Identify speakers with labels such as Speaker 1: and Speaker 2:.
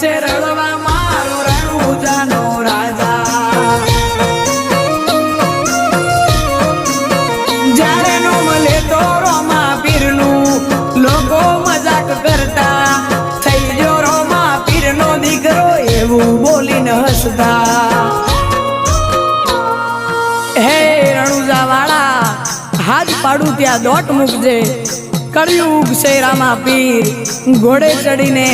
Speaker 1: છે રળવા મારો રણુજાનો રાજા જ્યારે નો મળે તો રોમા પીરનું લોકો મજાક કરતા થઈ ગયો રોમા પીરનો દીકરો એવું બોલીને હસતા હે રણુજા વાળા હાથ પાડું ત્યાં દોટ મૂકજે કળિયુગ છે રામા પીર ઘોડે ચડીને